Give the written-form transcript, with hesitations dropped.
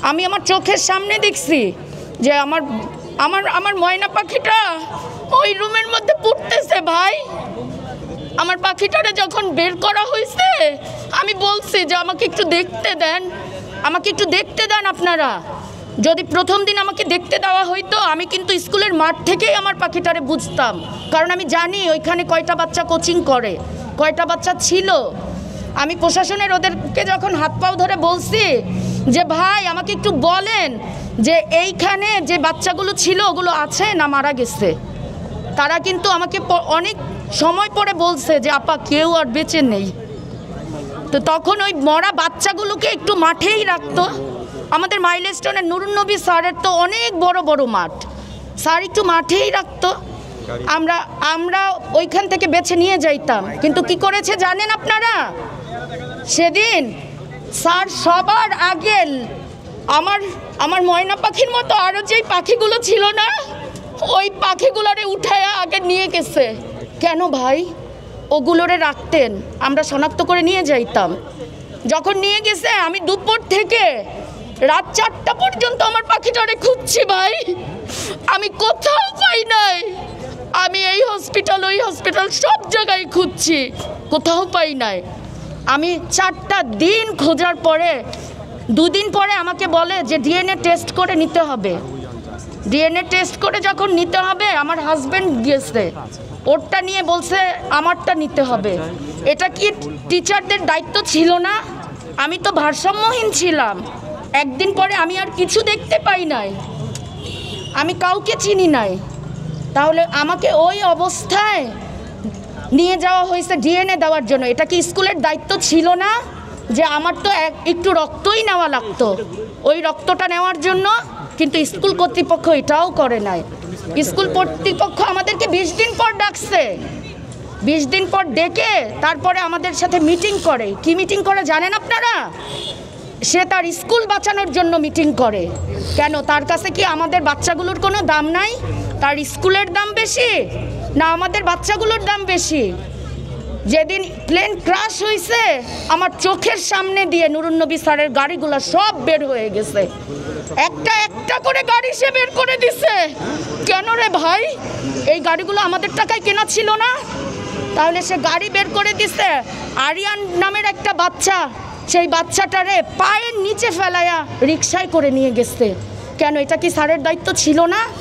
আমি আমার চোখের সামনে দেখছি যে আমার আমার আমার ময়না পাখিটা ওই রুমের মধ্যে পড়তেছে। ভাই, আমার পাখিটারে যখন বের করা হয়েছে আমি বলছি যে আমাকে একটু দেখতে দেন, আমাকে একটু দেখতে দেন। আপনারা যদি প্রথম দিন আমাকে দেখতে দেওয়া হইতো আমি কিন্তু স্কুলের মাঠ থেকেই আমার পাখিটারে বুঝতাম, কারণ আমি জানি ওইখানে কয়টা বাচ্চা কোচিং করে, কয়টা বাচ্চা ছিল। আমি প্রশাসনের ওদেরকে যখন হাত পাও ধরে বলছি যে ভাই আমাকে একটু বলেন যে এইখানে যে বাচ্চাগুলো ছিল ওগুলো আছে না মারা গেছে, তারা কিন্তু আমাকে অনেক সময় পরে বলছে যে আপা কেউ আর বেঁচে নেই। তো তখন ওই মরা বাচ্চাগুলোকে একটু মাঠেই রাখতো। আমাদের মাইলস্টোনের নুরুন নবী স্যারের তো অনেক বড় বড় মাঠ, স্যার একটু মাঠেই রাখতো, আমরা ওইখান থেকে বেছে নিয়ে যাইতাম। কিন্তু কি করেছে জানেন আপনারা? সেদিন স্যার সবার আগে আমার ময়না পাখির মতো আরও যেই পাখিগুলো ছিল না ওই পাখিগুলোরে উঠায় আগে নিয়ে গেছে। কেন ভাই? ওগুলোরে রাখতেন, আমরা শনাক্ত করে নিয়ে যাইতাম। যখন নিয়ে গেছে আমি দুপুর থেকে রাত 4টা পর্যন্ত আমার পাখিটারে খুঁজছি ভাই, আমি কোথাও পাই নাই। আমি এই হসপিটাল ওই হসপিটাল সব জায়গায় খুঁজছি, কোথাও পাই নাই। আমি 4টা দিন খোঁজার পরে 2 দিন পরে আমাকে বলে যে ডিএনএ টেস্ট করে নিতে হবে। ডিএনএ টেস্ট করে যখন নিতে হবে আমার হাজব্যান্ড গেছে, ওরটা নিয়ে বলছে আমারটা নিতে হবে। এটা কি টিচারদের দায়িত্ব ছিল না? আমি তো ভারসাম্যহীন ছিলাম। একদিন পরে আমি আর কিছু দেখতে পাই নাই, আমি কাউকে চিনি নাই। তাহলে আমাকে ওই অবস্থায় নিয়ে যাওয়া হয়েছে ডিএনএ দেওয়ার জন্য। এটা কি স্কুলের দায়িত্ব ছিল না যে আমার তো একটু রক্তই নেওয়া লাগতো ওই রক্তটা নেওয়ার জন্য? কিন্তু স্কুল কর্তৃপক্ষ এটাও করে নাই। স্কুল কর্তৃপক্ষ আমাদেরকে 20 দিন পর ডাকছে, 20 দিন পর ডেকে তারপরে আমাদের সাথে মিটিং করে। কি মিটিং করে জানেন আপনারা? সে তার স্কুল বাঁচানোর জন্য মিটিং করে। কেন? তার কাছে কি আমাদের বাচ্চাগুলোর কোনো দাম নাই? তার স্কুলের দাম বেশি না আমাদের বাচ্চাগুলোর দাম বেশি? যেদিন প্লেন ক্রাশ হয়েছে আমার চোখের সামনে দিয়ে নুরুন নবী স্যারের গাড়িগুলো সব বের হয়ে গেছে, একটা একটা করে গাড়ি সে বের করে দিছে। কেন রে ভাই? এই গাড়িগুলো আমাদের টাকায় কেনা ছিল না? তাহলে সে গাড়ি বের করে দিছে। আরিয়ান নামের একটা বাচ্চা, সেই বাচ্চাটারে পায়ের নিচে ফেলায়া রিকশায় করে নিয়ে গেছে। কেন? এটা কি স্যারের দায়িত্ব ছিল না?